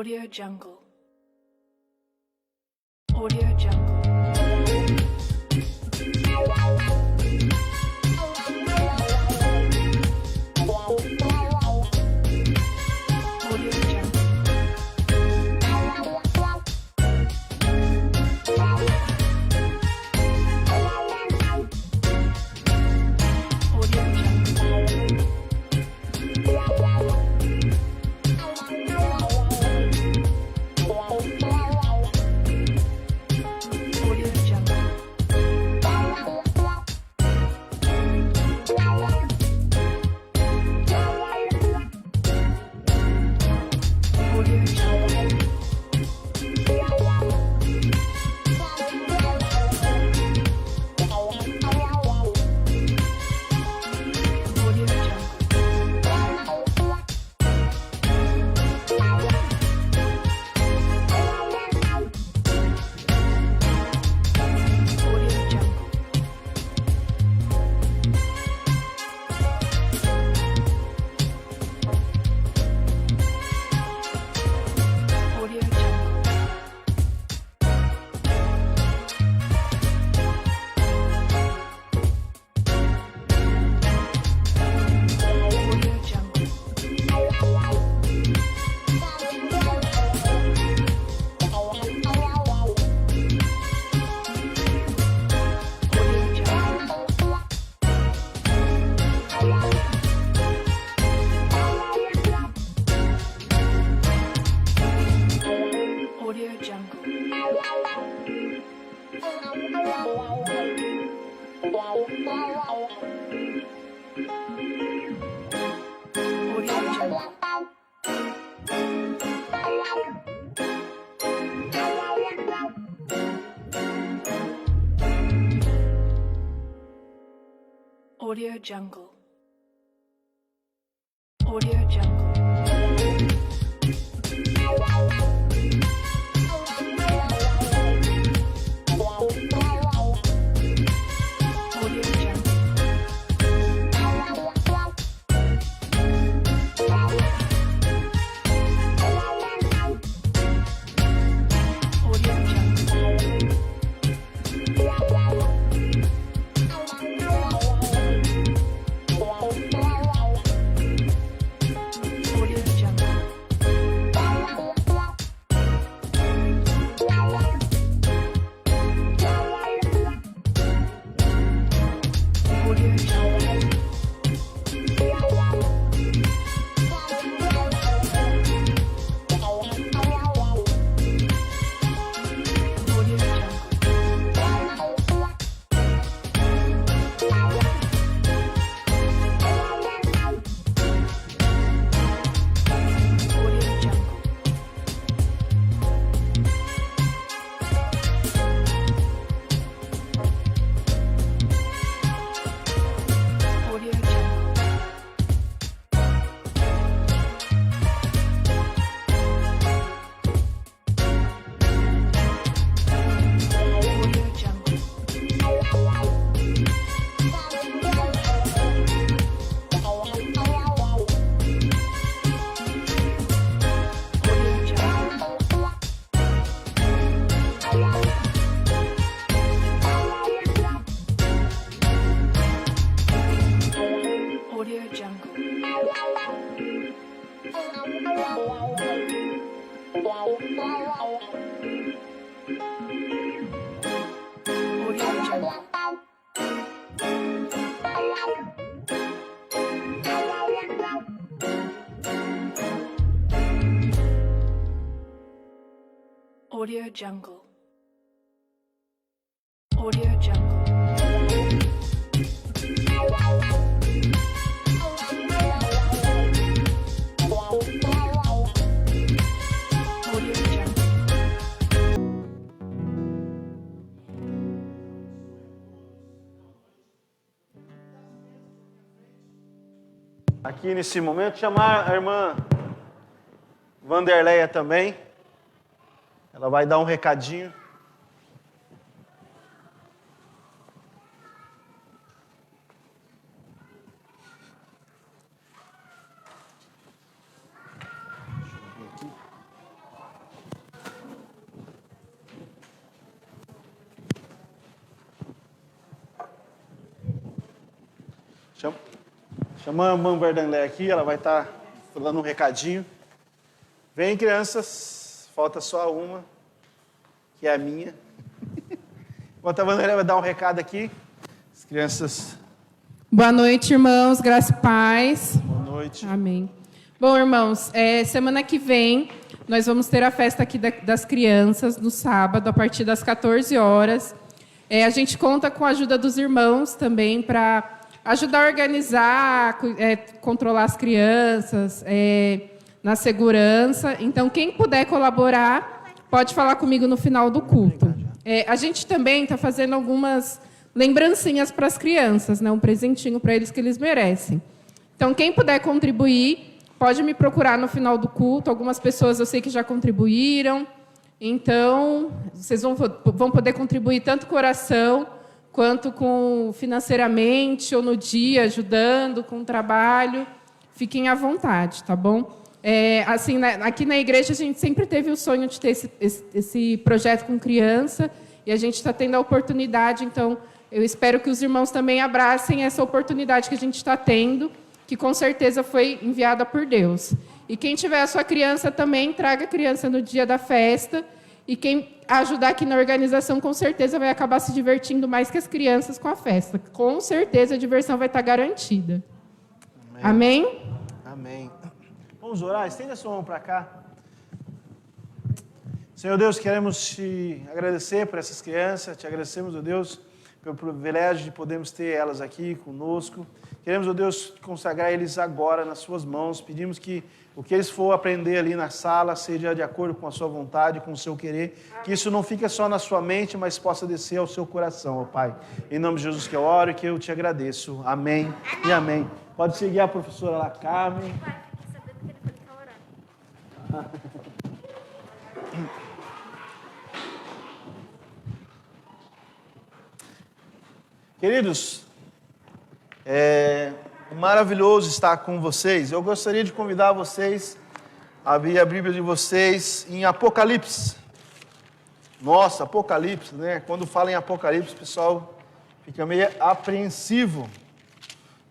Audio Jungle. Audio Jungle. Audio Jungle. Audio Jungle. Audio Jungle. Audio Jungle. Audio Jungle. Audio Jungle. Aqui nesse momento, chamar a irmã Vanderleia também. Ela vai dar um recadinho. Deixa eu ver aqui. Chama a irmã Verdanlé aqui, ela vai estar dando um recadinho. Vem, crianças, falta só uma, que é a minha. Enquanto a Verdanlé vai dar um recado aqui, as crianças... Boa noite, irmãos, graça e paz. Boa noite. Amém. Bom, irmãos, semana que vem nós vamos ter a festa aqui das crianças, no sábado, a partir das 14 horas. A gente conta com a ajuda dos irmãos também para ajudar a organizar, controlar as crianças, na segurança. Então, quem puder colaborar, pode falar comigo no final do culto. A gente também está fazendo algumas lembrancinhas para as crianças, né? Um presentinho para eles que eles merecem. Então, quem puder contribuir, pode me procurar no final do culto. Algumas pessoas eu sei que já contribuíram. Então, vocês vão poder contribuir tanto com oração, quanto com financeiramente, ou no dia, ajudando com o trabalho. Fiquem à vontade, tá bom? Assim, aqui na igreja, a gente sempre teve o sonho de ter esse projeto com criança, e a gente está tendo a oportunidade, então... Eu espero que os irmãos também abracem essa oportunidade que a gente está tendo, que com certeza foi enviada por Deus. E quem tiver a sua criança também, traga a criança no dia da festa. E quem ajudar aqui na organização, com certeza vai acabar se divertindo mais que as crianças com a festa. Com certeza a diversão vai estar garantida. Amém? Amém? Amém. Vamos orar? Estenda a sua mão para cá. Senhor Deus, queremos te agradecer por essas crianças. Te agradecemos, ó Deus, pelo privilégio de podermos ter elas aqui conosco. Queremos, ó Deus, consagrar eles agora nas suas mãos. Pedimos que o que eles for aprender ali na sala seja de acordo com a sua vontade, com o seu querer. Que isso não fique só na sua mente, mas possa descer ao seu coração, ó Pai. Em nome de Jesus que eu oro e que eu te agradeço. Amém e amém. Pode seguir a professora lá, Carmen. Queridos, é maravilhoso estar com vocês. Eu gostaria de convidar vocês a abrir a Bíblia de vocês em Apocalipse. Nossa, Apocalipse, né? Quando fala em Apocalipse, o pessoal fica meio apreensivo,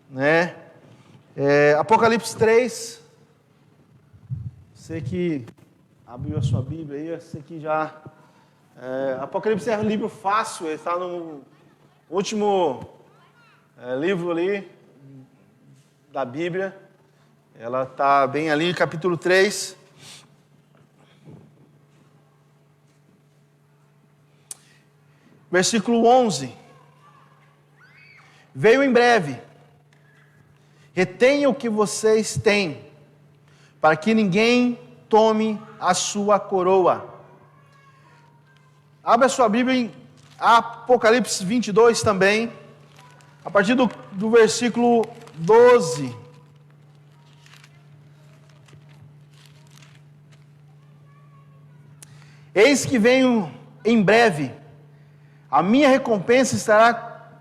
né? Apocalipse 3. Você que abriu a sua Bíblia aí, você que já... Apocalipse é um livro fácil, ele está no último livro ali da Bíblia. Ela está bem ali, capítulo 3. Versículo 11. Veio em breve. Retenha o que vocês têm, para que ninguém tome a sua coroa. Abra a sua Bíblia em Apocalipse 22 também, a partir do versículo 12. Eis que venho em breve, a minha recompensa estará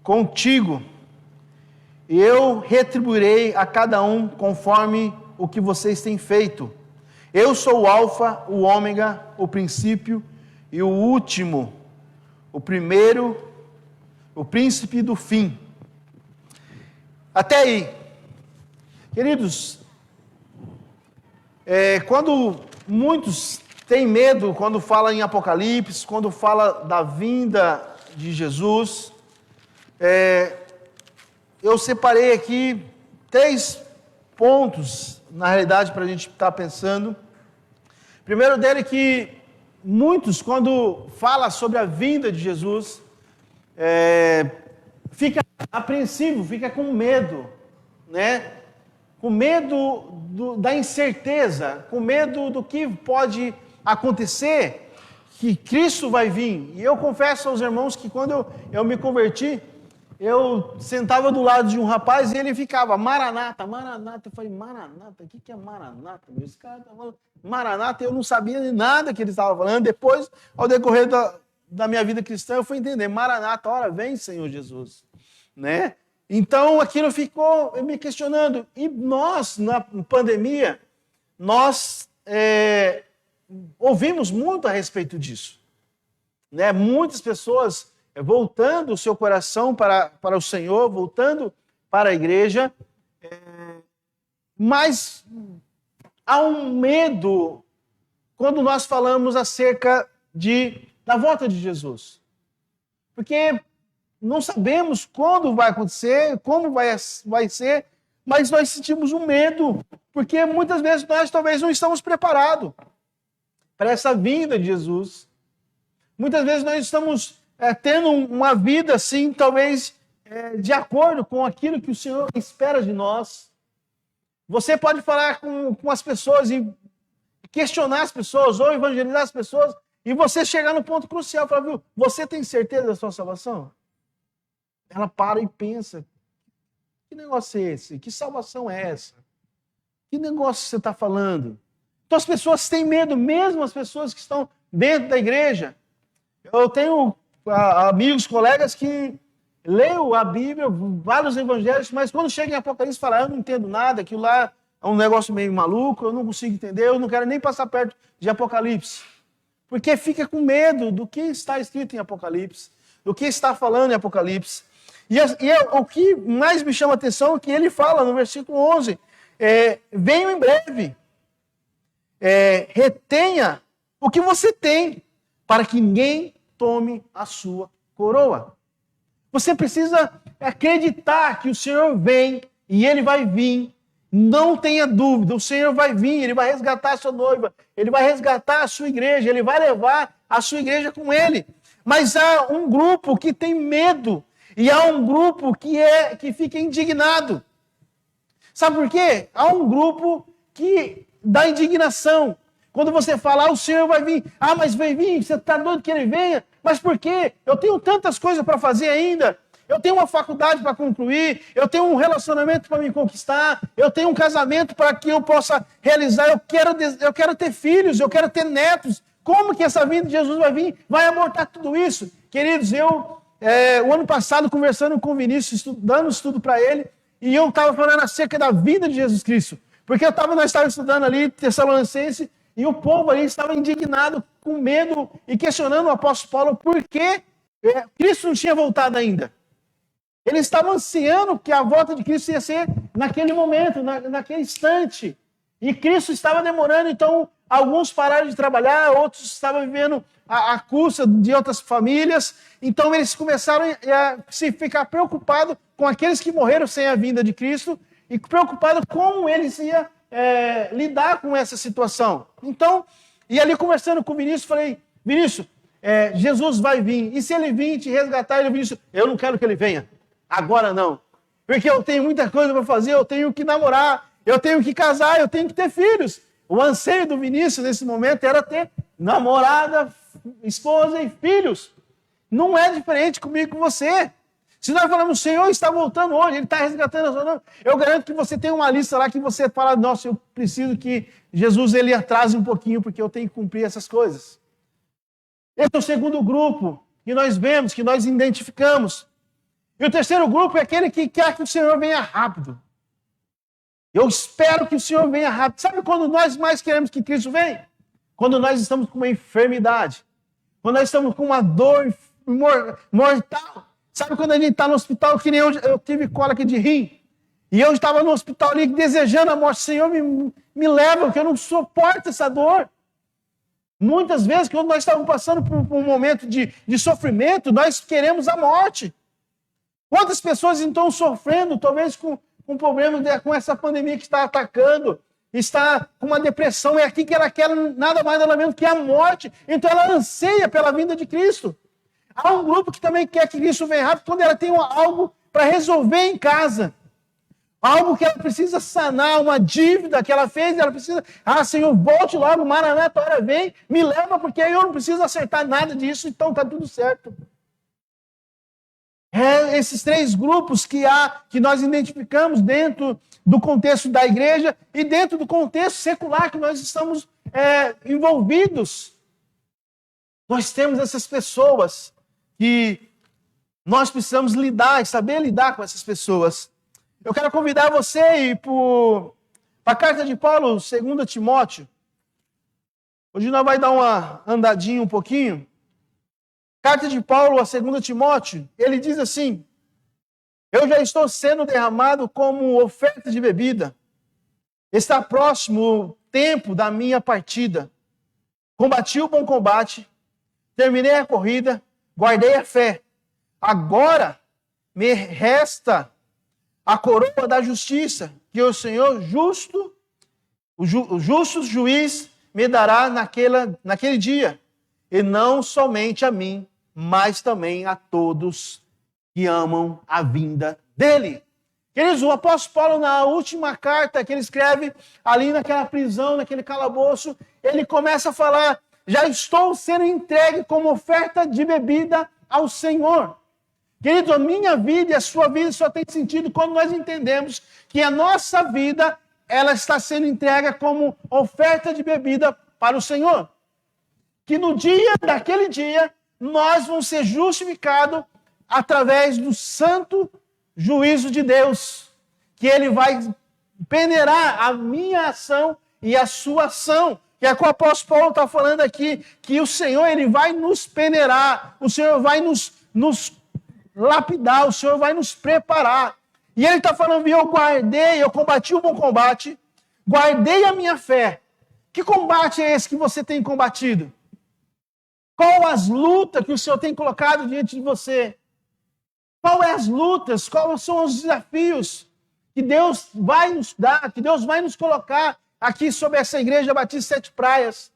contigo, e eu retribuirei a cada um conforme o que vocês têm feito. Eu sou o Alfa, o Ômega, o princípio e o último, o primeiro, o príncipe do fim. Até aí. Queridos, quando muitos têm medo, quando fala em Apocalipse, quando fala da vinda de Jesus, eu separei aqui 3 pontos, na realidade, para a gente estar pensando. Primeiro dele que muitos, quando fala sobre a vinda de Jesus, fica apreensivo, fica com medo, né? Com medo da incerteza, com medo do que pode acontecer, que Cristo vai vir. E eu confesso aos irmãos que quando eu me converti, eu sentava do lado de um rapaz e ele ficava, Maranata, Maranata. Eu falei, Maranata? O que é Maranata? Esse cara tá falando Maranata, eu não sabia de nada que ele estava falando. Depois, ao decorrer da minha vida cristã, eu fui entender, Maranata, ora vem, Senhor Jesus, né? Então, aquilo ficou me questionando. E nós, na pandemia, nós ouvimos muito a respeito disso, né? Muitas pessoas voltando o seu coração para o Senhor, voltando para a igreja, mas há um medo quando nós falamos acerca da volta de Jesus. Porque não sabemos quando vai acontecer, como vai ser, mas nós sentimos um medo, porque muitas vezes nós talvez não estamos preparados para essa vinda de Jesus. Muitas vezes nós estamos tendo uma vida assim, talvez de acordo com aquilo que o Senhor espera de nós. Você pode falar com as pessoas e questionar as pessoas ou evangelizar as pessoas e você chegar no ponto crucial e falar, viu, você tem certeza da sua salvação? Ela para e pensa, que negócio é esse? Que salvação é essa? Que negócio você está falando? Então as pessoas têm medo, mesmo as pessoas que estão dentro da igreja. Eu tenho amigos, colegas que leem a Bíblia, vários evangelhos, mas quando chega em Apocalipse falam, eu não entendo nada, aquilo lá é um negócio meio maluco, eu não consigo entender, eu não quero nem passar perto de Apocalipse. Porque fica com medo do que está escrito em Apocalipse, do que está falando em Apocalipse. E o que mais me chama a atenção é que ele fala no versículo 11, venham em breve, retenha o que você tem, para que ninguém tome a sua coroa. Você precisa acreditar que o Senhor vem e Ele vai vir. Não tenha dúvida, o Senhor vai vir, Ele vai resgatar a sua noiva, Ele vai resgatar a sua igreja, Ele vai levar a sua igreja com Ele. Mas há um grupo que tem medo e há um grupo que fica indignado. Sabe por quê? Há um grupo que dá indignação. Quando você fala, o Senhor vai vir. Ah, mas vai vir, você está doido que Ele venha? Mas por quê? Eu tenho tantas coisas para fazer ainda. Eu tenho uma faculdade para concluir, eu tenho um relacionamento para me conquistar, eu tenho um casamento para que eu possa realizar, eu quero ter filhos, eu quero ter netos. Como que essa vinda de Jesus vai vir? Vai abortar tudo isso? Queridos, o ano passado, conversando com o Vinícius, dando estudo para ele, e eu estava falando acerca da vida de Jesus Cristo. Porque nós estávamos estudando ali, Tessalonicense, e o povo ali estava indignado, com medo, e questionando o apóstolo Paulo por que Cristo não tinha voltado ainda. Eles estavam ansiando que a volta de Cristo ia ser naquele momento, naquele instante. E Cristo estava demorando, então alguns pararam de trabalhar, outros estavam vivendo à custa de outras famílias. Então eles começaram a se ficar preocupados com aqueles que morreram sem a vinda de Cristo e preocupados como eles iam lidar com essa situação. Então, e ali conversando com o Vinícius, falei, Vinícius, Jesus vai vir, e se ele vir te resgatar, ele Vinícius, eu não quero que ele venha. Agora não. Porque eu tenho muita coisa para fazer, eu tenho que namorar, eu tenho que casar, eu tenho que ter filhos. O anseio do Vinícius nesse momento era ter namorada, esposa e filhos. Não é diferente comigo e com você. Se nós falamos, o Senhor está voltando hoje, Ele está resgatando a sua noiva, eu garanto que você tem uma lista lá que você fala, nossa, eu preciso que Jesus ele atrase um pouquinho, porque eu tenho que cumprir essas coisas. Esse é o segundo grupo que nós vemos, que nós identificamos. E o terceiro grupo é aquele que quer que o Senhor venha rápido. Eu espero que o Senhor venha rápido. Sabe quando nós mais queremos que Cristo venha? Quando nós estamos com uma enfermidade. Quando nós estamos com uma dor mortal. Sabe quando a gente está no hospital, que nem eu tive cólica de rim. E eu estava no hospital ali desejando a morte. Senhor, me leva, porque eu não suporto essa dor. Muitas vezes, quando nós estamos passando por um momento de sofrimento, nós queremos a morte. Quantas pessoas estão sofrendo, talvez com problemas, com essa pandemia que está atacando, está com uma depressão, aqui que ela quer nada mais nada menos que a morte, então ela anseia pela vinda de Cristo. Há um grupo que também quer que Cristo venha rápido quando ela tem algo para resolver em casa, algo que ela precisa sanar, uma dívida que ela fez, ela precisa, Senhor, volte logo, Maranata, a hora vem, me leva, porque aí eu não preciso acertar nada disso, então está tudo certo. Esses três grupos que nós identificamos dentro do contexto da igreja e dentro do contexto secular que nós estamos envolvidos. Nós temos essas pessoas que nós precisamos lidar e saber lidar com essas pessoas. Eu quero convidar você a ir para a carta de Paulo, 2 Timóteo. Hoje nós vamos dar uma andadinha um pouquinho. Carta de Paulo a 2 Timóteo, ele diz assim: eu já estou sendo derramado como oferta de bebida. Está próximo o tempo da minha partida. Combati o bom combate, terminei a corrida, guardei a fé. Agora me resta a coroa da justiça, que o Senhor justo, o justo juiz, me dará naquele dia. E não somente a mim, mas também a todos que amam a vinda dele. Queridos, o apóstolo Paulo, na última carta que ele escreve, ali naquela prisão, naquele calabouço, ele começa a falar: já estou sendo entregue como oferta de bebida ao Senhor. Querido, a minha vida e a sua vida só tem sentido quando nós entendemos que a nossa vida, ela está sendo entregue como oferta de bebida para o Senhor. Que no dia daquele dia, nós vamos ser justificados através do santo juízo de Deus, que ele vai peneirar a minha ação e a sua ação. Que é o que o apóstolo Paulo está falando aqui, que o Senhor ele vai nos peneirar, o Senhor vai nos lapidar, o Senhor vai nos preparar. E ele está falando: eu combati o bom combate, guardei a minha fé. Que combate é esse que você tem combatido? Qual as lutas que o Senhor tem colocado diante de você? Quais as lutas, quais são os desafios que Deus vai nos dar, que Deus vai nos colocar aqui sobre essa igreja Batista Sete Praias?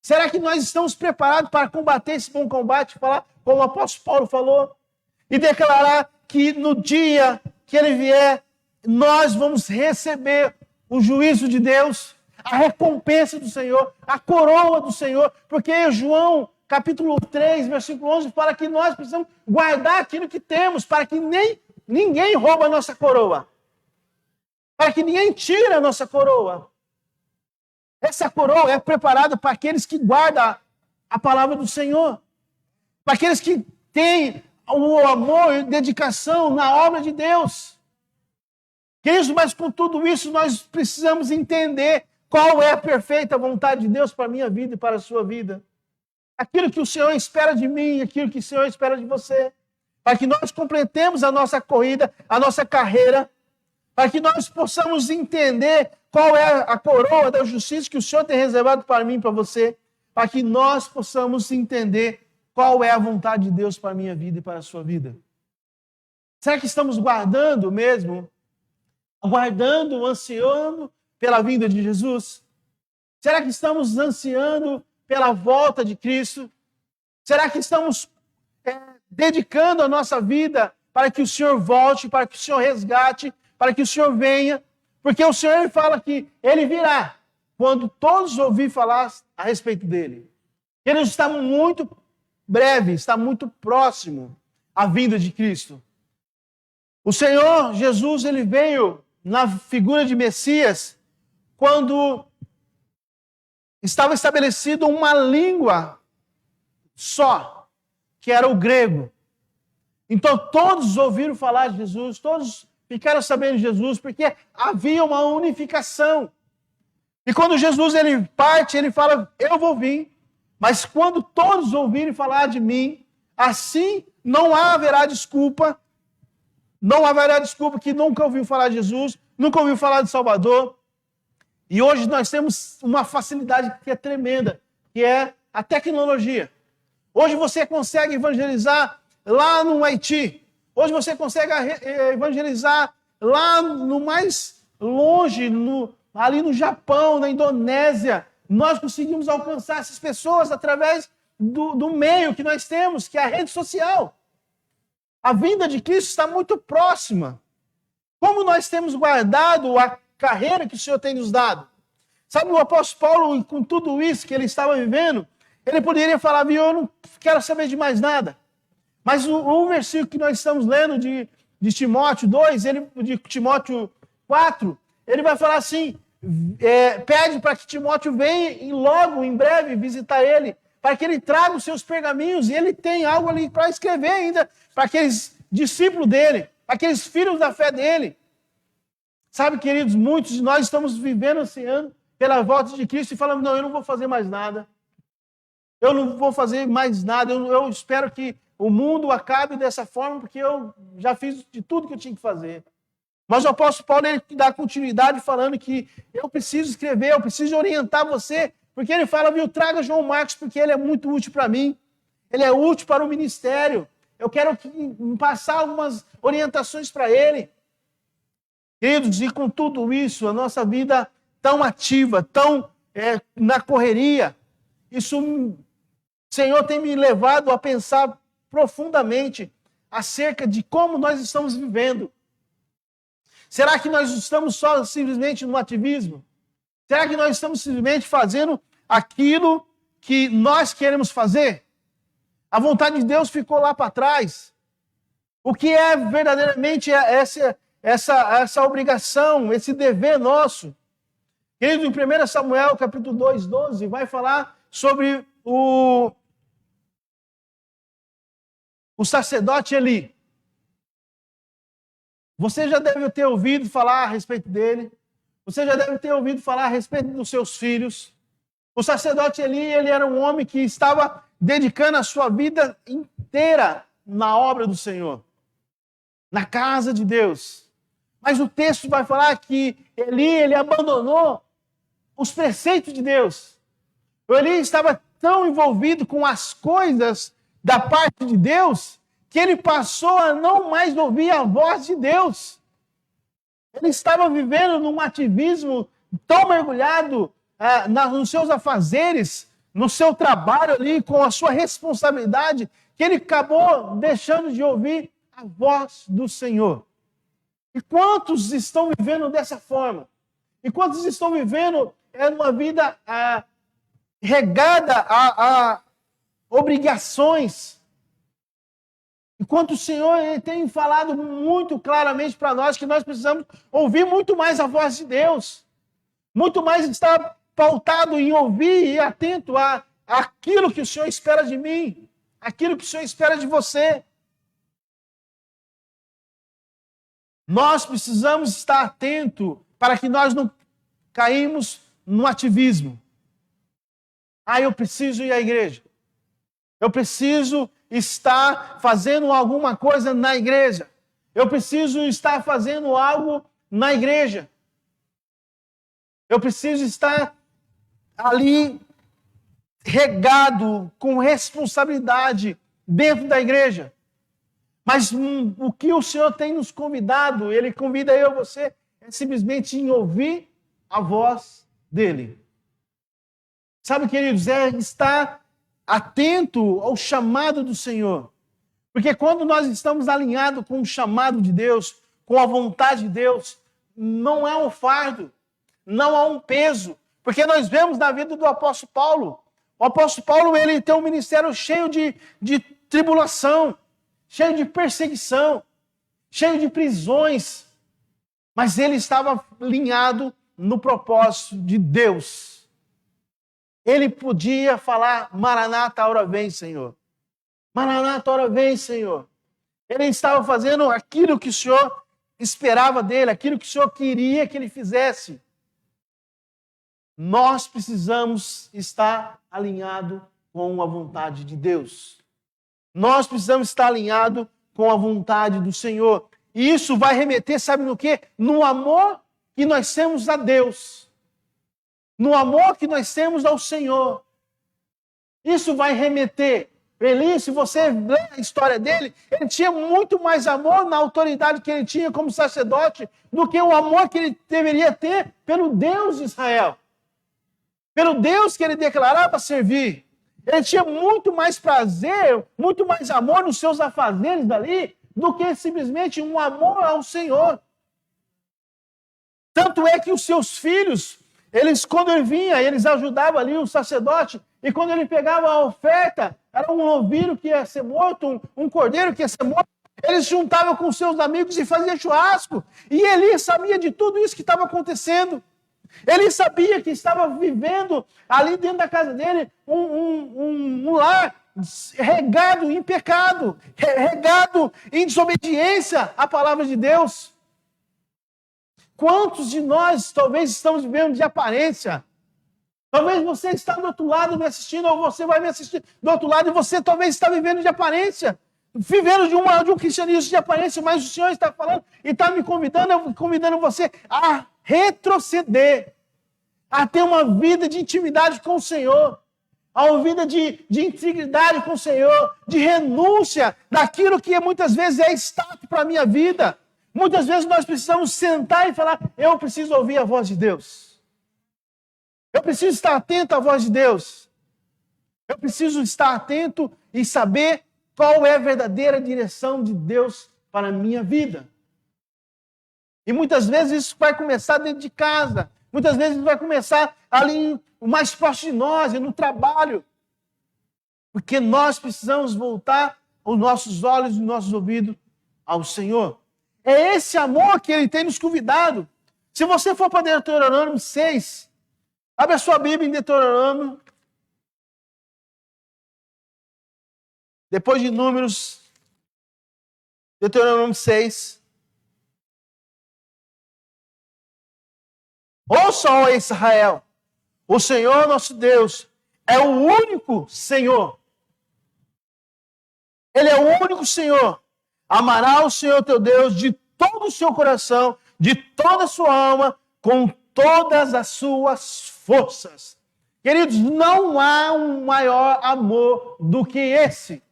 Será que nós estamos preparados para combater esse bom combate, falar como o apóstolo Paulo falou, e declarar que no dia que ele vier, nós vamos receber o juízo de Deus, a recompensa do Senhor, a coroa do Senhor, porque João capítulo 3, versículo 11, fala que nós precisamos guardar aquilo que temos, para que ninguém rouba a nossa coroa, para que ninguém tire a nossa coroa. Essa coroa é preparada para aqueles que guardam a palavra do Senhor, para aqueles que têm o amor e dedicação na obra de Deus. Queridos, mas com tudo isso nós precisamos entender qual é a perfeita vontade de Deus para a minha vida e para a sua vida. Aquilo que o Senhor espera de mim, aquilo que o Senhor espera de você, para que nós completemos a nossa corrida, a nossa carreira, para que nós possamos entender qual é a coroa da justiça que o Senhor tem reservado para mim e para você, para que nós possamos entender qual é a vontade de Deus para a minha vida e para a sua vida. Será que estamos guardando mesmo? Aguardando, ansiando pela vinda de Jesus? Será que estamos ansiando pela volta de Cristo? Será que estamos dedicando a nossa vida para que o Senhor volte, para que o Senhor resgate, para que o Senhor venha? Porque o Senhor fala que Ele virá quando todos ouvirem falar a respeito dEle. Ele está muito breve, está muito próximo à vinda de Cristo. O Senhor Jesus, Ele veio na figura de Messias quando estava estabelecida uma língua só, que era o grego. Então todos ouviram falar de Jesus, todos ficaram sabendo de Jesus, porque havia uma unificação. E quando Jesus ele parte, ele fala: eu vou vir, mas quando todos ouvirem falar de mim, assim não haverá desculpa, que nunca ouviu falar de Jesus, nunca ouviu falar de Salvador. E hoje nós temos uma facilidade que é tremenda, que é a tecnologia. Hoje você consegue evangelizar lá no Haiti. Hoje você consegue evangelizar lá no mais longe, ali no Japão, na Indonésia. Nós conseguimos alcançar essas pessoas através do meio que nós temos, que é a rede social. A vinda de Cristo está muito próxima. Como nós temos guardado a carreira que o Senhor tem nos dado? Sabe, o apóstolo Paulo, com tudo isso que ele estava vivendo, ele poderia falar: eu não quero saber de mais nada. Mas o versículo que nós estamos lendo de Timóteo 2, de Timóteo 4, ele vai falar assim: pede para que Timóteo venha e logo, em breve, visitar ele, para que ele traga os seus pergaminhos, e ele tem algo ali para escrever ainda para aqueles discípulos dele, aqueles filhos da fé dele. Sabe, queridos, muitos de nós estamos vivendo esse ano pela volta de Cristo e falamos: não, eu não vou fazer mais nada. Eu não vou fazer mais nada. Eu espero que o mundo acabe dessa forma, porque eu já fiz de tudo que eu tinha que fazer. Mas o apóstolo Paulo, ele dá continuidade falando que eu preciso escrever, eu preciso orientar você, porque ele fala, viu, traga João Marcos, porque ele é muito útil para mim. Ele é útil para o ministério. Eu quero passar algumas orientações para ele. Queridos, e com tudo isso, a nossa vida tão ativa, tão na correria, isso, o Senhor tem me levado a pensar profundamente acerca de como nós estamos vivendo. Será que nós estamos só simplesmente no ativismo? Será que nós estamos simplesmente fazendo aquilo que nós queremos fazer? A vontade de Deus ficou lá para trás. O que é verdadeiramente essa obrigação, esse dever nosso? Querido, em 1 Samuel, capítulo 2, 12, vai falar sobre o sacerdote Eli. Você já deve ter ouvido falar a respeito dele. Você já deve ter ouvido falar a respeito dos seus filhos. O sacerdote Eli, ele era um homem que estava dedicando a sua vida inteira na obra do Senhor, na casa de Deus. Mas o texto vai falar que Eli, ele abandonou os preceitos de Deus. O Eli estava tão envolvido com as coisas da parte de Deus que ele passou a não mais ouvir a voz de Deus. Ele estava vivendo num ativismo tão mergulhado nos seus afazeres, no seu trabalho ali, com a sua responsabilidade, que ele acabou deixando de ouvir a voz do Senhor. E quantos estão vivendo dessa forma? E quantos estão vivendo uma vida regada a obrigações? Enquanto o Senhor tem falado muito claramente para nós que nós precisamos ouvir muito mais a voz de Deus. Muito mais estar pautado em ouvir e atento àquilo que o Senhor espera de mim. Aquilo que o Senhor espera de você. Nós precisamos estar atento para que nós não caímos no ativismo. Eu preciso ir à igreja. Eu preciso estar fazendo alguma coisa na igreja. Eu preciso estar fazendo algo na igreja. Eu preciso estar ali regado com responsabilidade dentro da igreja. Mas o que o Senhor tem nos convidado, Ele convida eu e você, é simplesmente em ouvir a voz dEle. Sabe, queridos, é estar atento ao chamado do Senhor. Porque quando nós estamos alinhados com o chamado de Deus, com a vontade de Deus, não é um fardo, não há um peso. Porque nós vemos na vida do apóstolo Paulo. O apóstolo Paulo, ele tem um ministério cheio de tribulação, cheio de perseguição, cheio de prisões. Mas ele estava alinhado no propósito de Deus. Ele podia falar, Maranata, a hora vem, Senhor. Maranata, a hora vem, Senhor. Ele estava fazendo aquilo que o Senhor esperava dele, aquilo que o Senhor queria que ele fizesse. Nós precisamos estar alinhados com a vontade de Deus. Nós precisamos estar alinhados com a vontade do Senhor. E isso vai remeter, sabe no quê? No amor que nós temos a Deus. No amor que nós temos ao Senhor. Isso vai remeter. Eli, se você lê a história dele, ele tinha muito mais amor na autoridade que ele tinha como sacerdote do que o amor que ele deveria ter pelo Deus de Israel. Pelo Deus que ele declarava servir. Ele tinha muito mais prazer, muito mais amor nos seus afazeres dali do que simplesmente um amor ao Senhor. Tanto é que os seus filhos, eles, quando ele vinha, eles ajudavam ali o sacerdote, e quando ele pegava a oferta, era um novilho que ia ser morto, um cordeiro que ia ser morto, eles juntavam com seus amigos e faziam churrasco. E Eli sabia de tudo isso que estava acontecendo. Ele sabia que estava vivendo ali dentro da casa dele um lar regado em pecado, regado em desobediência à palavra de Deus. Quantos de nós talvez estamos vivendo de aparência? Talvez você está do outro lado me assistindo, ou você vai me assistir do outro lado, e você talvez está vivendo de aparência, vivendo de um cristianismo de aparência, mas o Senhor está falando e está me convidando você a retroceder, a ter uma vida de intimidade com o Senhor, a uma vida de integridade com o Senhor, de renúncia daquilo que muitas vezes é status para a minha vida. Muitas vezes nós precisamos sentar e falar, eu preciso ouvir a voz de Deus. Eu preciso estar atento à voz de Deus. Eu preciso estar atento e saber qual é a verdadeira direção de Deus para a minha vida. E muitas vezes isso vai começar dentro de casa. Muitas vezes isso vai começar ali mais próximo de nós, no trabalho. Porque nós precisamos voltar os nossos olhos e os nossos ouvidos ao Senhor. É esse amor que Ele tem nos convidado. Se você for para Deuteronômio 6, abre a sua Bíblia em Deuteronômio. Depois de Números, Deuteronômio 6. Ouça, ó Israel, o Senhor nosso Deus é o único Senhor. Ele é o único Senhor. Amará o Senhor teu Deus de todo o seu coração, de toda a sua alma, com todas as suas forças. Queridos, não há um maior amor do que esse.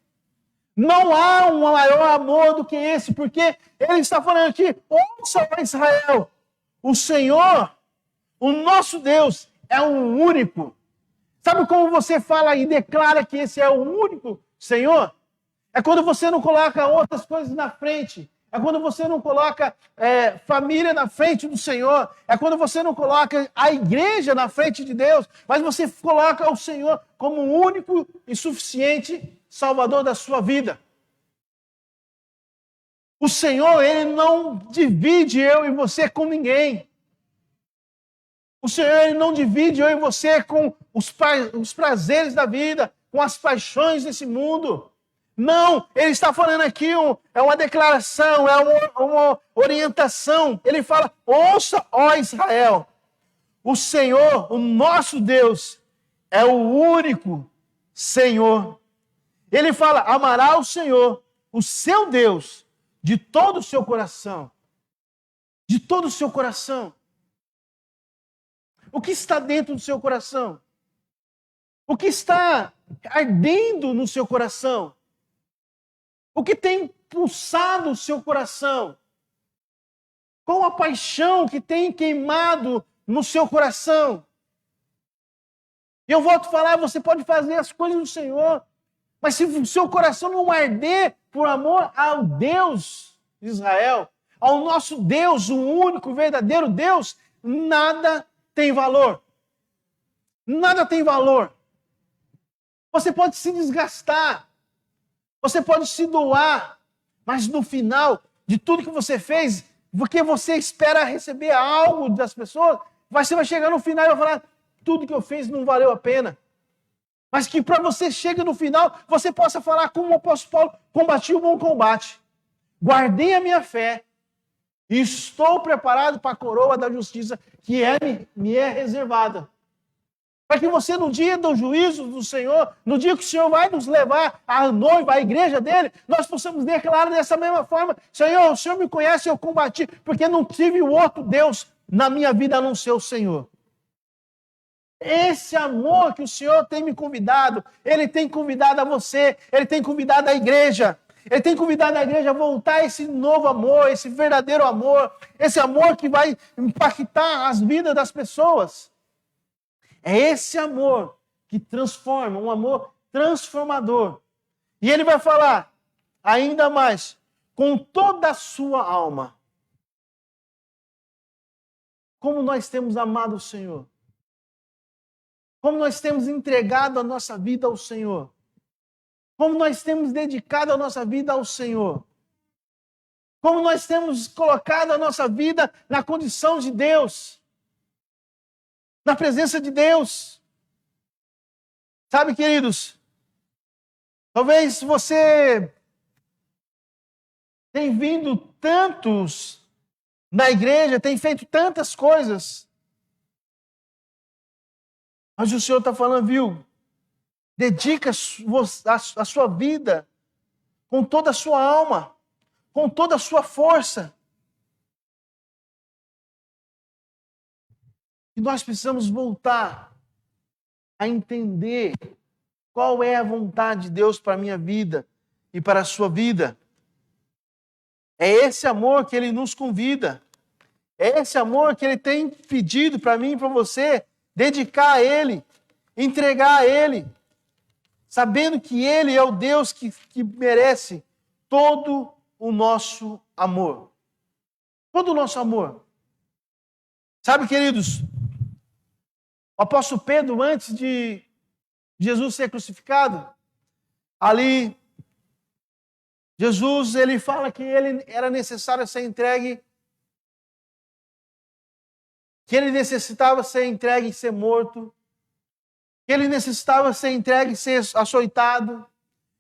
Não há um maior amor do que esse, porque ele está falando aqui, ouça, ó Israel, o Senhor, o nosso Deus, é o único. Sabe como você fala e declara que esse é o único Senhor? É quando você não coloca outras coisas na frente. É quando você não coloca família na frente do Senhor. É quando você não coloca a igreja na frente de Deus. Mas você coloca o Senhor como o único e suficiente Salvador da sua vida. O Senhor, Ele não divide eu e você com ninguém. O Senhor, Ele não divide eu e você com os prazeres da vida, com as paixões desse mundo. Não, Ele está falando aqui, é uma declaração, é uma orientação. Ele fala, ouça, ó Israel, o Senhor, o nosso Deus, é o único Senhor. Ele fala, amará o Senhor, o seu Deus, de todo o seu coração. De todo o seu coração. O que está dentro do seu coração? O que está ardendo no seu coração? O que tem pulsado o seu coração? Qual a paixão que tem queimado no seu coração? Eu volto a falar, você pode fazer as coisas do Senhor, mas se o seu coração não arder por amor ao Deus de Israel, ao nosso Deus, o único, verdadeiro Deus, nada tem valor. Nada tem valor. Você pode se desgastar, você pode se doar, mas no final de tudo que você fez, porque você espera receber algo das pessoas, você vai chegar no final e vai falar, tudo que eu fiz não valeu a pena. Mas que para você chegue no final, você possa falar como o apóstolo Paulo, combati o bom combate, guardei a minha fé, e estou preparado para a coroa da justiça que me é reservada. Para que você, no dia do juízo do Senhor, no dia que o Senhor vai nos levar à noiva, à igreja dele, nós possamos declarar dessa mesma forma, Senhor, o Senhor me conhece, eu combati, porque não tive outro Deus na minha vida a não ser o Senhor. Esse amor que o Senhor tem me convidado, Ele tem convidado a você, Ele tem convidado a igreja, Ele tem convidado a igreja a voltar a esse novo amor, esse verdadeiro amor, esse amor que vai impactar as vidas das pessoas. É esse amor que transforma, um amor transformador. E Ele vai falar ainda mais, com toda a sua alma. Como nós temos amado o Senhor. Como nós temos entregado a nossa vida ao Senhor. Como nós temos dedicado a nossa vida ao Senhor. Como nós temos colocado a nossa vida na condição de Deus. Na presença de Deus. Sabe, queridos, talvez você tenha vindo tantos na igreja, tem feito tantas coisas, Mas o Senhor está falando, viu? Dedica a sua vida com toda a sua alma, com toda a sua força. E nós precisamos voltar a entender qual é a vontade de Deus para a minha vida e para a sua vida. É esse amor que Ele nos convida. É esse amor que Ele tem pedido para mim e para você, dedicar a Ele, entregar a Ele, sabendo que Ele é o Deus que merece todo o nosso amor. Todo o nosso amor. Sabe, queridos, o apóstolo Pedro, antes de Jesus ser crucificado, ali, Jesus, ele fala que ele era necessário ser entregue, que ele necessitava ser entregue e ser morto, que ele necessitava ser entregue e ser açoitado,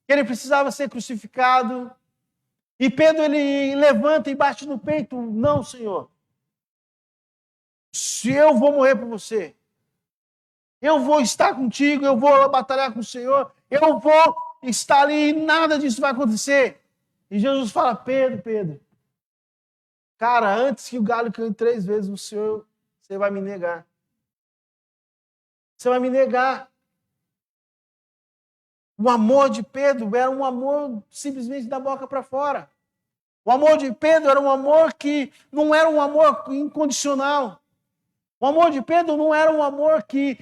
que ele precisava ser crucificado. E Pedro, ele levanta e bate no peito: não, Senhor, se eu vou morrer por você, eu vou estar contigo, eu vou batalhar com o Senhor, eu vou estar ali e nada disso vai acontecer. E Jesus fala: Pedro, cara, antes que o galho cante 3 vezes, você vai me negar. Você vai me negar. O amor de Pedro era um amor simplesmente da boca para fora. O amor de Pedro era um amor que não era um amor incondicional. O amor de Pedro não era um amor que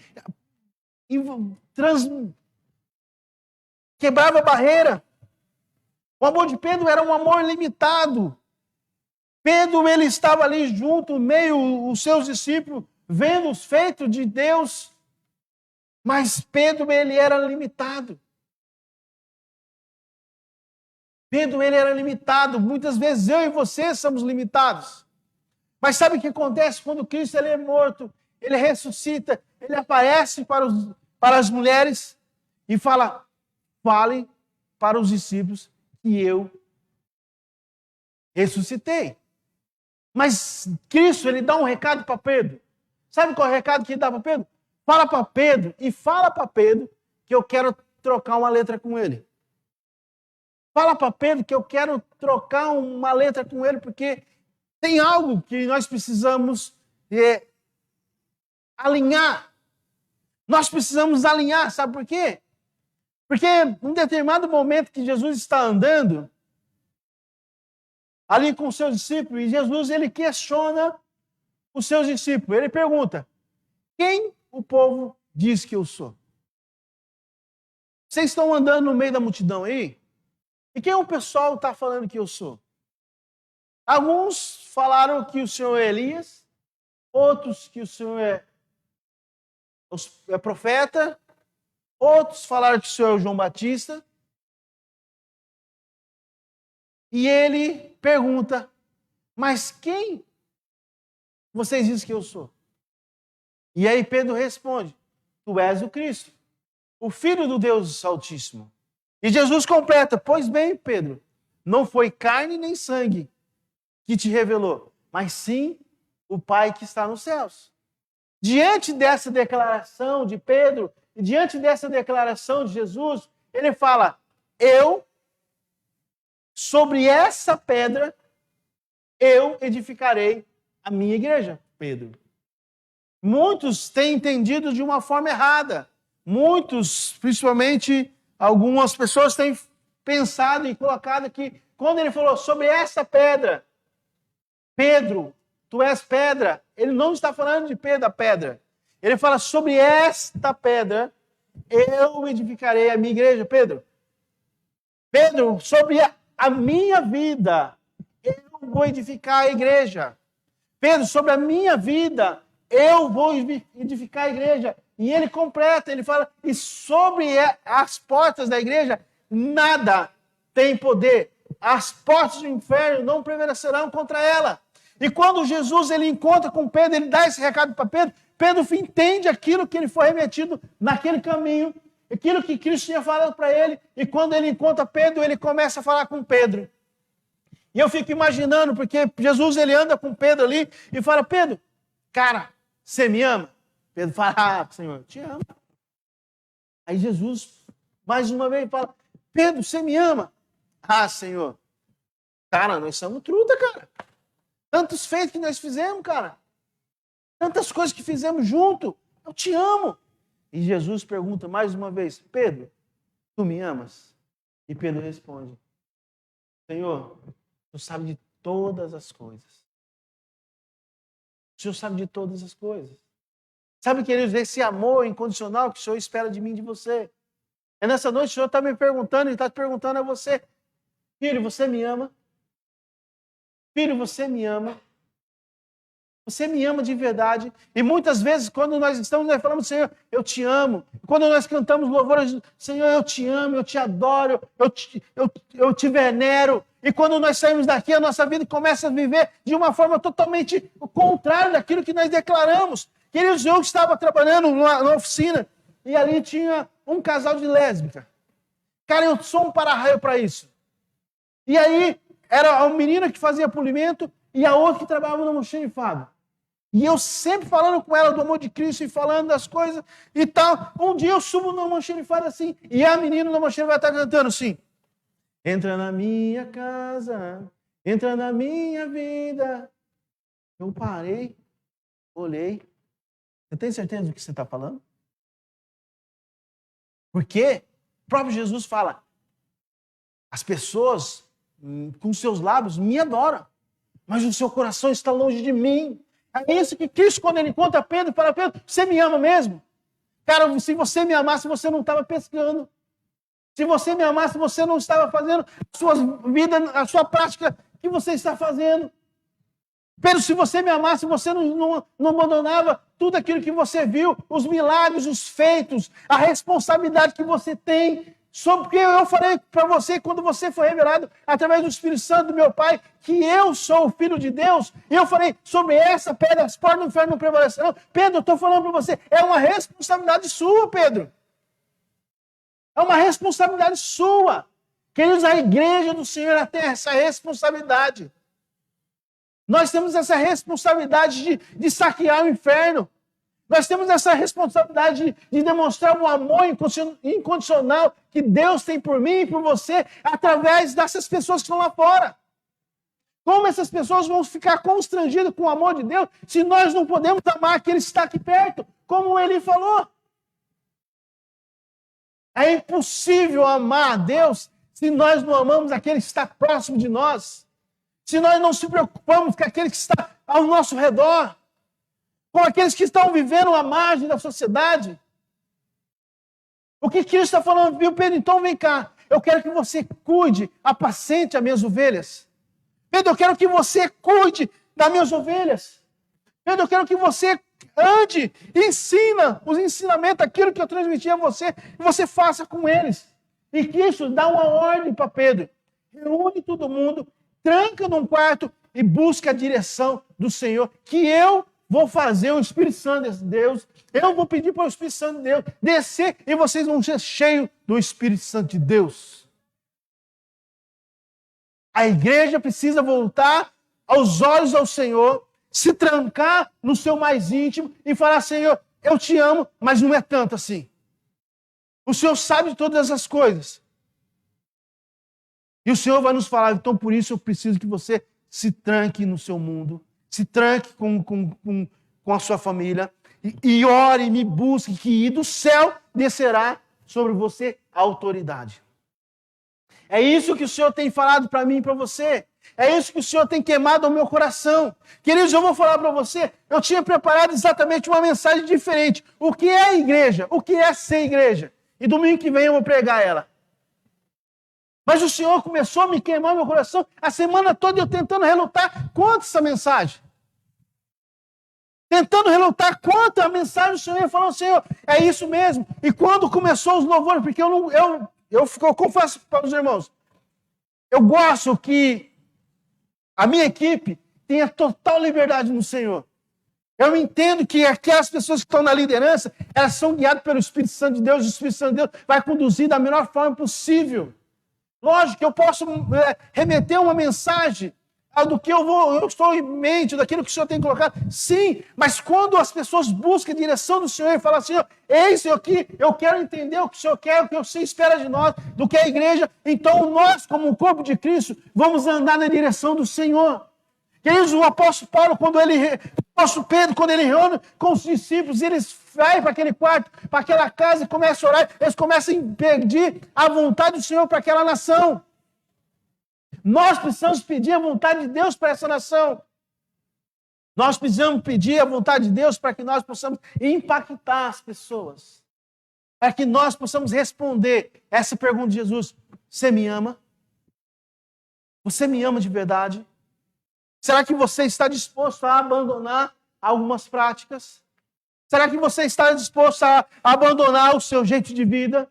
quebrava a barreira. O amor de Pedro era um amor limitado. Pedro, ele estava ali junto, meio os seus discípulos, vendo os feitos de Deus. Mas Pedro, ele era limitado. Pedro, ele era limitado. Muitas vezes eu e você somos limitados. Mas sabe o que acontece quando Cristo ele é morto? Ele ressuscita, ele aparece para as mulheres e fala: fale para os discípulos que eu ressuscitei. Mas Cristo, ele dá um recado para Pedro. Sabe qual é o recado que ele dá para Pedro? Fala para Pedro e fala para Pedro que eu quero trocar uma letra com ele. Fala para Pedro que eu quero trocar uma letra com ele, porque tem algo que nós precisamos alinhar. Nós precisamos alinhar, sabe por quê? Porque em um determinado momento que Jesus está andando ali com os seus discípulos, e Jesus ele questiona os seus discípulos. Ele pergunta: quem o povo diz que eu sou? Vocês estão andando no meio da multidão aí? E quem o pessoal está falando que eu sou? Alguns falaram que o Senhor é Elias, outros que o Senhor é profeta, outros falaram que o Senhor é o João Batista. E ele pergunta: mas quem vocês dizem que eu sou? E aí Pedro responde: tu és o Cristo, o Filho do Deus Altíssimo. E Jesus completa: pois bem, Pedro, não foi carne nem sangue que te revelou, mas sim o Pai que está nos céus. Diante dessa declaração de Pedro, e diante dessa declaração de Jesus, ele fala: sobre essa pedra, eu edificarei a minha igreja, Pedro. Muitos têm entendido de uma forma errada. Muitos, principalmente algumas pessoas, têm pensado e colocado que, quando ele falou sobre essa pedra, Pedro, tu és pedra, ele não está falando de Pedro, a pedra. Ele fala: sobre esta pedra, eu edificarei a minha igreja, Pedro. Pedro, sobre a minha vida, eu vou edificar a igreja. Pedro, sobre a minha vida, eu vou edificar a igreja. E ele completa, ele fala: e sobre as portas da igreja, nada tem poder. As portas do inferno não prevalecerão contra ela. E quando Jesus ele encontra com Pedro, ele dá esse recado para Pedro, Pedro entende aquilo que ele foi remetido naquele caminho, aquilo que Cristo tinha falado para ele, e quando ele encontra Pedro, ele começa a falar com Pedro. E eu fico imaginando, porque Jesus ele anda com Pedro ali e fala: Pedro, cara, você me ama? Pedro fala: ah, Senhor, te amo. Aí Jesus, mais uma vez, fala, Pedro, você me ama? Ah, Senhor. Cara, nós somos truta, cara. Tantos feitos que nós fizemos, cara. Tantas coisas que fizemos junto. Eu te amo. E Jesus pergunta mais uma vez, Pedro, tu me amas? E Pedro responde, Senhor, tu sabe de todas as coisas. O Senhor sabe de todas as coisas. Sabe, queridos, esse amor incondicional que o Senhor espera de mim e de você. É nessa noite o Senhor está me perguntando e está te perguntando a você, filho, você me ama? Filho, você me ama? Você me ama de verdade? E muitas vezes, quando nós estamos, nós falamos, Senhor, eu te amo. Quando nós cantamos louvores, Senhor, eu te amo, eu te adoro, eu te venero. E quando nós saímos daqui, a nossa vida começa a viver de uma forma totalmente contrária daquilo que nós declaramos. Queridos, eu estava trabalhando na oficina e ali tinha um casal de lésbica. Cara, eu sou um para-raio para isso. E aí, era uma menina que fazia polimento e a outra que trabalhava no almoxarifado. E eu sempre falando com ela do amor de Cristo e falando das coisas e tal. Um dia eu subo no almoxarifado assim e a menina no almoxarifado está cantando assim. Entra na minha casa, entra na minha vida. Eu parei, olhei. Você tem certeza do que você está falando? Porque o próprio Jesus fala, as pessoas com seus lábios me adoram, mas o seu coração está longe de mim. É isso que Cristo, quando ele encontra Pedro, fala, Pedro, você me ama mesmo? Cara, se você me amasse, você não estava pescando. Se você me amasse, você não estava fazendo a sua vida, a sua prática que você está fazendo. Pedro, se você me amasse, você não abandonava tudo aquilo que você viu, os milagres, os feitos, a responsabilidade que você tem. Porque eu falei para você, quando você foi revelado através do Espírito Santo do meu Pai, que eu sou o Filho de Deus, e eu falei sobre essa pedra, as portas do inferno não prevalecerão. Pedro, eu estou falando para você, é uma responsabilidade sua, Pedro. É uma responsabilidade sua. Queridos, a igreja do Senhor tem essa responsabilidade. Nós temos essa responsabilidade de saquear o inferno. Nós temos essa responsabilidade de demonstrar um amor incondicional que Deus tem por mim e por você através dessas pessoas que estão lá fora. Como essas pessoas vão ficar constrangidas com o amor de Deus se nós não podemos amar aquele que está aqui perto, como ele falou? É impossível amar a Deus se nós não amamos aquele que está próximo de nós. Se nós não se preocupamos com aquele que está ao nosso redor. Com aqueles que estão vivendo à margem da sociedade. O que Cristo está falando, viu, Pedro? Então vem cá. Eu quero que você cuide, apacente as minhas ovelhas. Pedro, eu quero que você cuide das minhas ovelhas. Pedro, eu quero que você ande, ensina os ensinamentos, aquilo que eu transmiti a você, e você faça com eles. E Cristo dá uma ordem para Pedro. Reúne todo mundo, tranca num quarto e busca a direção do Senhor, que eu vou fazer o Espírito Santo de Deus, eu vou pedir para o Espírito Santo de Deus descer e vocês vão ser cheios do Espírito Santo de Deus. A igreja precisa voltar aos olhos ao Senhor, se trancar no seu mais íntimo e falar, Senhor, eu te amo, mas não é tanto assim. O Senhor sabe de todas as coisas. E o Senhor vai nos falar, então por isso eu preciso que você se tranque no seu mundo, se tranque com a sua família e ore e me busque, que do céu descerá sobre você a autoridade. É isso que o Senhor tem falado para mim e para você. É isso que o Senhor tem queimado ao meu coração. Queridos, eu vou falar para você, eu tinha preparado exatamente uma mensagem diferente. O que é a igreja? O que é ser igreja? E domingo que vem eu vou pregar ela. Mas o Senhor começou a me queimar meu coração a semana toda eu tentando relutar contra essa mensagem. Tentando relutar contra a mensagem do Senhor, falando, Senhor, é isso mesmo. E quando começou os louvores, porque eu confesso para os irmãos, eu gosto que a minha equipe tenha total liberdade no Senhor. Eu entendo que aquelas pessoas que estão na liderança, elas são guiadas pelo Espírito Santo de Deus, e o Espírito Santo de Deus vai conduzir da melhor forma possível. Lógico que eu posso remeter uma mensagem do que eu estou em mente, daquilo que o Senhor tem colocado. Sim, mas quando as pessoas buscam a direção do Senhor e falam assim, eis eu aqui, eu quero entender o que o Senhor quer, o que o Senhor espera de nós, do que é a igreja, então nós, como o corpo de Cristo, vamos andar na direção do Senhor. Queridos, o apóstolo Paulo, o apóstolo Pedro, quando ele reúne com os discípulos, eles vai para aquele quarto, para aquela casa e começam a orar, eles começam a pedir a vontade do Senhor para aquela nação. Nós precisamos pedir a vontade de Deus para essa nação. Nós precisamos pedir a vontade de Deus para que nós possamos impactar as pessoas. Para que nós possamos responder essa pergunta de Jesus. Você me ama? Você me ama de verdade? Será que você está disposto a abandonar algumas práticas? Será que você está disposto a abandonar o seu jeito de vida?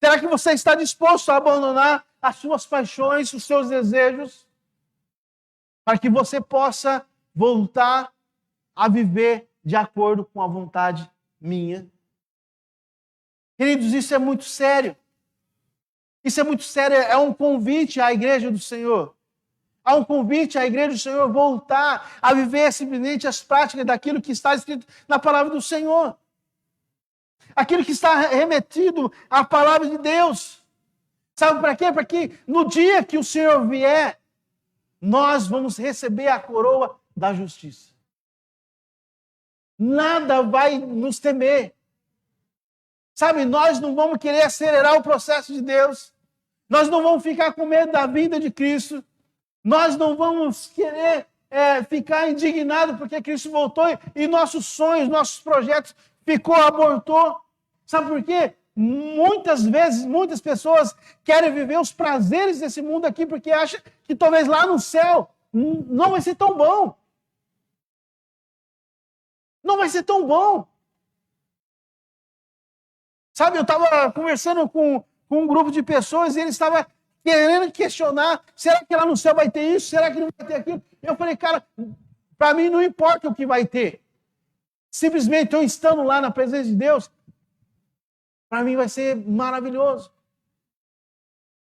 Será que você está disposto a abandonar as suas paixões, os seus desejos? Para que você possa voltar a viver de acordo com a vontade minha. Queridos, isso é muito sério. Isso é muito sério, é um convite à igreja do Senhor. Há um convite à igreja do Senhor voltar a viver simplesmente as práticas daquilo que está escrito na palavra do Senhor. Aquilo que está remetido à palavra de Deus. Sabe para quê? Para que no dia que o Senhor vier, nós vamos receber a coroa da justiça. Nada vai nos temer. Sabe, nós não vamos querer acelerar o processo de Deus. Nós não vamos ficar com medo da vinda de Cristo. Nós não vamos querer ficar indignados porque Cristo voltou e nossos sonhos, nossos projetos abortou. Sabe por quê? Muitas vezes, muitas pessoas querem viver os prazeres desse mundo aqui porque acham que talvez lá no céu não vai ser tão bom. Não vai ser tão bom. Sabe, eu estava conversando com um grupo de pessoas e eles estavam querendo questionar, será que lá no céu vai ter isso? Será que não vai ter aquilo? Eu falei, cara, para mim não importa o que vai ter. Simplesmente eu estando lá na presença de Deus, para mim vai ser maravilhoso.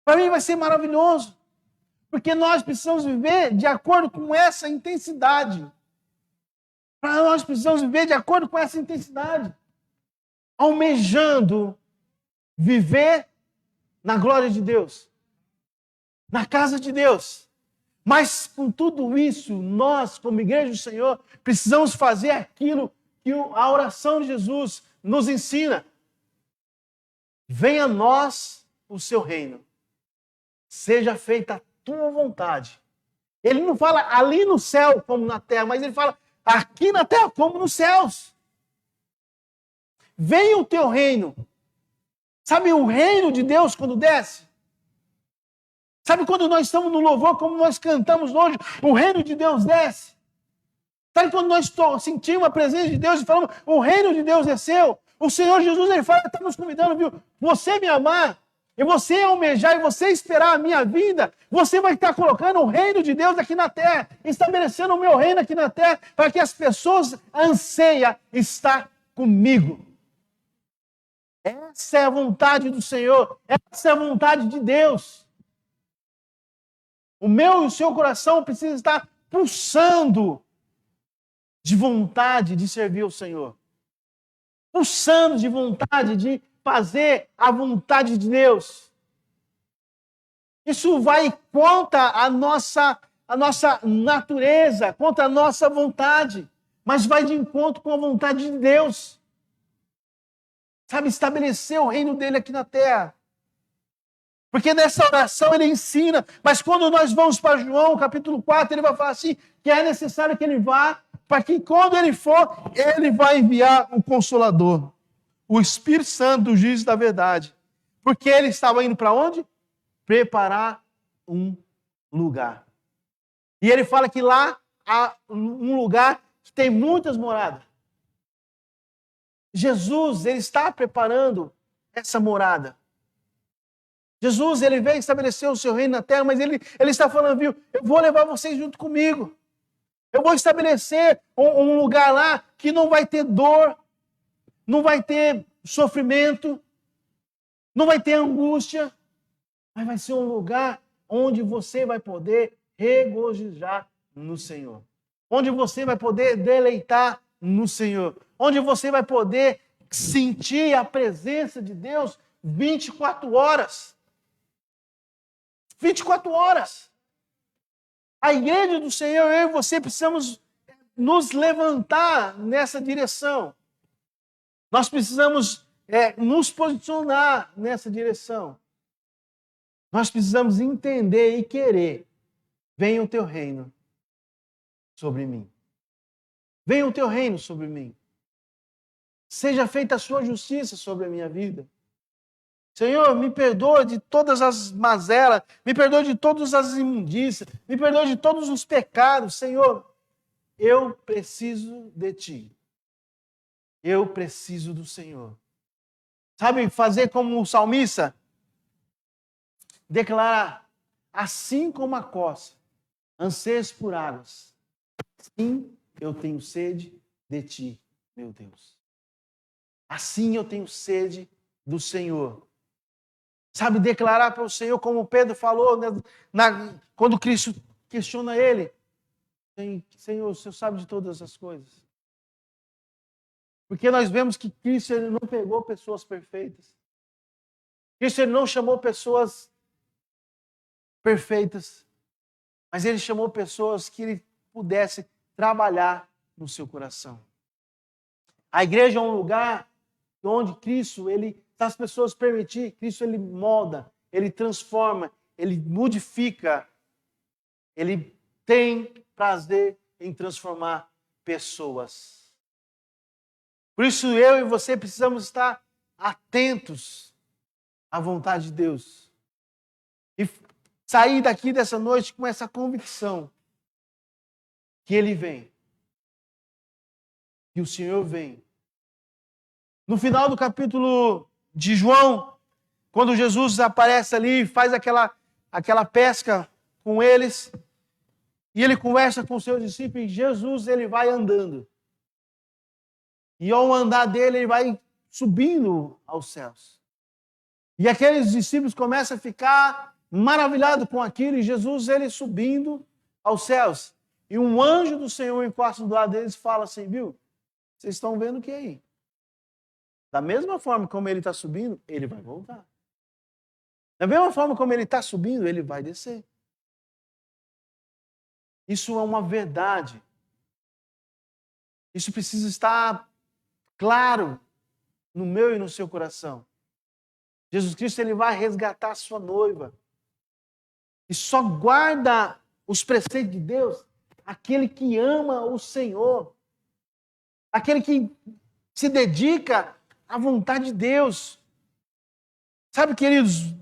Para mim vai ser maravilhoso. Porque nós precisamos viver de acordo com essa intensidade. Nós precisamos viver de acordo com essa intensidade. Almejando viver na glória de Deus. Na casa de Deus. Mas com tudo isso, nós, como igreja do Senhor, precisamos fazer aquilo que a oração de Jesus nos ensina. Venha a nós o seu reino. Seja feita a tua vontade. Ele não fala ali no céu como na terra, mas ele fala aqui na terra como nos céus. Venha o teu reino. Sabe o reino de Deus quando desce? Sabe quando nós estamos no louvor, como nós cantamos hoje, o reino de Deus desce? Sabe quando nós sentimos a presença de Deus e falamos, o reino de Deus desceu? O Senhor Jesus, ele fala, está nos convidando, viu? Você me amar, e você almejar, e você esperar a minha vida, você vai estar colocando o reino de Deus aqui na terra, estabelecendo o meu reino aqui na terra, para que as pessoas anseiam estar comigo. Essa é a vontade do Senhor, essa é a vontade de Deus. O meu e o seu coração precisa estar pulsando de vontade de servir o Senhor. Pulsando de vontade de fazer a vontade de Deus. Isso vai contra a nossa natureza, contra a nossa vontade, mas vai de encontro com a vontade de Deus. Sabe, estabelecer o reino dele aqui na terra. Porque nessa oração ele ensina, mas quando nós vamos para João, capítulo 4, ele vai falar assim, que é necessário que ele vá, para que quando ele for, ele vai enviar o Consolador, o Espírito Santo, o juiz da verdade. Porque ele estava indo para onde? Preparar um lugar. E ele fala que lá há um lugar que tem muitas moradas. Jesus, ele está preparando essa morada. Jesus, ele veio estabelecer o seu reino na terra, mas ele está falando, viu, eu vou levar vocês junto comigo. Eu vou estabelecer um lugar lá que não vai ter dor, não vai ter sofrimento, não vai ter angústia, mas vai ser um lugar onde você vai poder regozijar no Senhor. Onde você vai poder deleitar no Senhor. Onde você vai poder sentir a presença de Deus 24 horas. 24 horas. A igreja do Senhor, eu e você precisamos nos levantar nessa direção. Nós precisamos nos posicionar nessa direção. Nós precisamos entender e querer. Venha o teu reino sobre mim. Venha o teu reino sobre mim. Seja feita a sua justiça sobre a minha vida. Senhor, me perdoa de todas as mazelas, me perdoa de todas as imundícias, me perdoa de todos os pecados. Senhor, eu preciso de Ti. Eu preciso do Senhor. Sabe, fazer como o salmista, declarar, assim como a costa anseias por águas, assim eu tenho sede de Ti, meu Deus. Assim eu tenho sede do Senhor. Sabe, declarar para o Senhor, como Pedro falou, quando Cristo questiona ele, Senhor, o Senhor sabe de todas as coisas. Porque nós vemos que Cristo ele não pegou pessoas perfeitas. Cristo ele não chamou pessoas perfeitas, mas ele chamou pessoas que ele pudesse trabalhar no seu coração. A igreja é um lugar onde Cristo, ele, se as pessoas permitirem, Cristo ele molda, ele transforma, ele modifica, ele tem prazer em transformar pessoas. Por isso eu e você precisamos estar atentos à vontade de Deus. E sair daqui dessa noite com essa convicção que Ele vem. Que o Senhor vem. No final do capítulo de João, quando Jesus aparece ali, faz aquela pesca com eles, e ele conversa com os seus discípulos, e Jesus ele vai andando. E ao andar dele, ele vai subindo aos céus. E aqueles discípulos começam a ficar maravilhados com aquilo, e Jesus ele subindo aos céus. E um anjo do Senhor encosta do lado deles e fala assim, viu? Vocês estão vendo o que é aí? Da mesma forma como ele está subindo, ele vai voltar. Da mesma forma como ele está subindo, ele vai descer. Isso é uma verdade. Isso precisa estar claro no meu e no seu coração. Jesus Cristo ele vai resgatar a sua noiva. E só guarda os preceitos de Deus aquele que ama o Senhor. Aquele que se dedica à vontade de Deus. Sabe, queridos,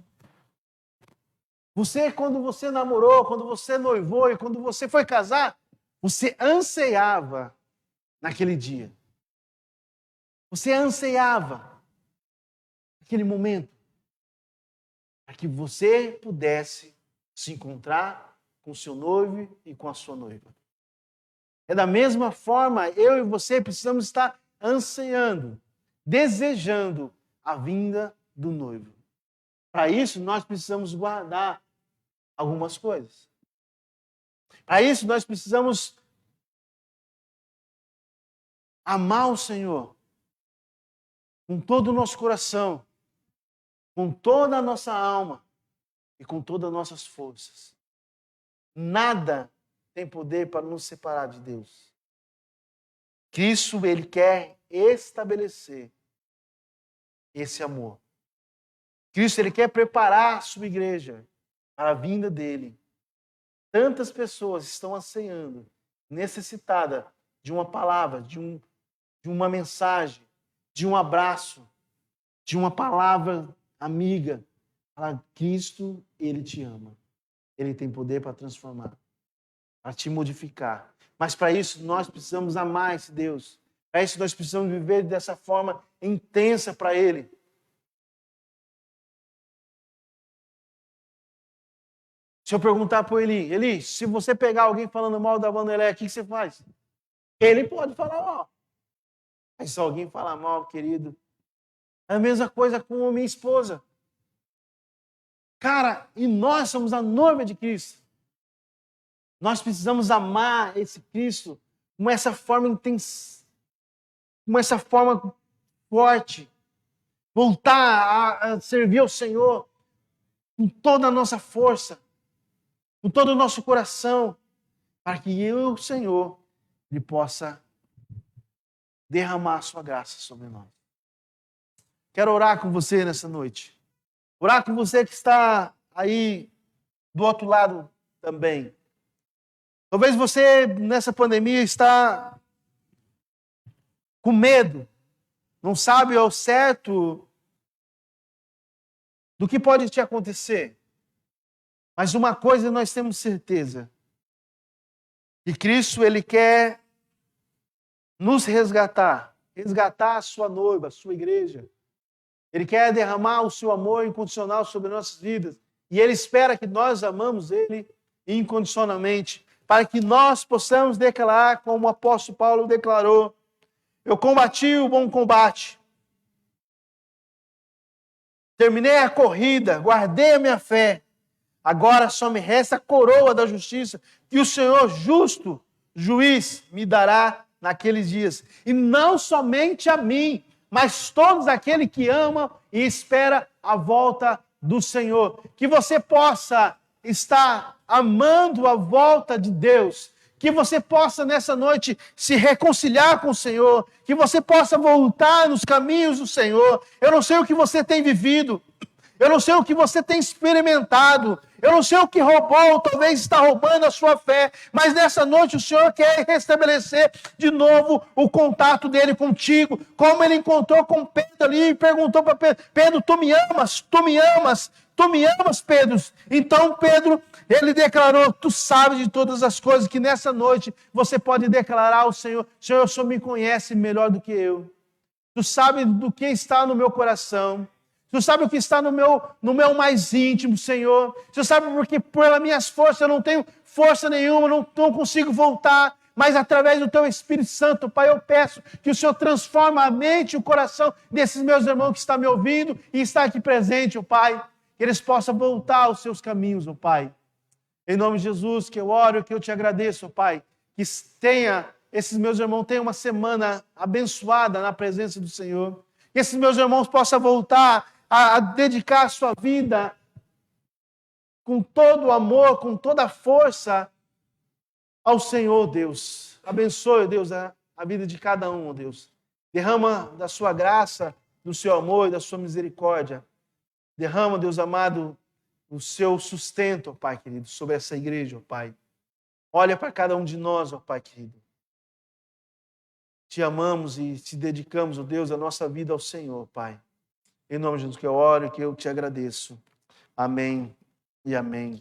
quando você namorou, quando você noivou e quando você foi casar, você ansiava naquele dia. Você ansiava naquele momento para que você pudesse se encontrar com o seu noivo e com a sua noiva. É da mesma forma, eu e você precisamos estar ansiando, desejando a vinda do noivo. Para isso, nós precisamos guardar algumas coisas. Para isso, nós precisamos amar o Senhor com todo o nosso coração, com toda a nossa alma e com todas as nossas forças. Nada tem poder para nos separar de Deus. Cristo, ele quer estabelecer esse amor. Cristo, ele quer preparar a sua igreja para a vinda dele. Tantas pessoas estão ansiando, necessitadas de uma palavra, de uma mensagem, de um abraço, de uma palavra amiga. Cristo, ele te ama. Ele tem poder para transformar, para te modificar. Mas para isso nós precisamos amar esse Deus. Para isso nós precisamos viver dessa forma intensa para Ele. Se eu perguntar para Eli, se você pegar alguém falando mal da Vanderlei, o que você faz? Ele pode falar mal. Mas se alguém falar mal, querido, é a mesma coisa com a minha esposa. Cara, e nós somos a noiva de Cristo. Nós precisamos amar esse Cristo com essa forma intensa, com essa forma forte. Voltar a servir ao Senhor com toda a nossa força, com todo o nosso coração, para que eu, o Senhor, Ele possa derramar a sua graça sobre nós. Quero orar com você nessa noite. Orar com você que está aí do outro lado também. Talvez você, nessa pandemia, está com medo, não sabe ao certo do que pode te acontecer. Mas uma coisa nós temos certeza, que Cristo, Ele quer nos resgatar a sua noiva, a sua igreja. Ele quer derramar o seu amor incondicional sobre nossas vidas. E Ele espera que nós amamos Ele incondicionalmente, para que nós possamos declarar, como o apóstolo Paulo declarou: eu combati o bom combate, terminei a corrida, guardei a minha fé, agora só me resta a coroa da justiça, que o Senhor justo, juiz, me dará naqueles dias. E não somente a mim, mas todos aqueles que amam e esperam a volta do Senhor. Que você possa estar amando a volta de Deus. Que você possa nessa noite se reconciliar com o Senhor. Que você possa voltar nos caminhos do Senhor. Eu não sei o que você tem vivido. Eu não sei o que você tem experimentado. Eu não sei o que roubou, talvez está roubando a sua fé. Mas nessa noite o Senhor quer restabelecer de novo o contato dele contigo. Como ele encontrou com Pedro ali e perguntou para Pedro: Pedro, tu me amas? Tu me amas? Tu me amas, Pedro? Então Pedro, ele declarou: tu sabes de todas as coisas, que nessa noite você pode declarar ao Senhor: Senhor, o Senhor me conhece melhor do que eu. Tu sabes do que está no meu coração. Tu sabe o que está no meu mais íntimo, Senhor. Tu sabe porque pelas minhas forças eu não tenho força nenhuma, não consigo voltar. Mas através do Teu Espírito Santo, Pai, eu peço que o Senhor transforme a mente e o coração desses meus irmãos que estão me ouvindo e estão aqui presentes, Pai. Que eles possam voltar aos seus caminhos, Pai. Em nome de Jesus, que eu oro, que eu te agradeço, Pai. Que esses meus irmãos tenham uma semana abençoada na presença do Senhor. Que esses meus irmãos possam voltar a dedicar a sua vida com todo o amor, com toda a força ao Senhor, Deus. Abençoe, Deus, a vida de cada um, Deus. Derrama da sua graça, do seu amor e da sua misericórdia. Derrama, Deus amado, o seu sustento, ó Pai querido, sobre essa igreja, ó Pai. Olha para cada um de nós, ó Pai querido. Te amamos e te dedicamos, ó Deus, a nossa vida ao Senhor, Pai. Em nome de Jesus que eu oro e que eu te agradeço. Amém e amém.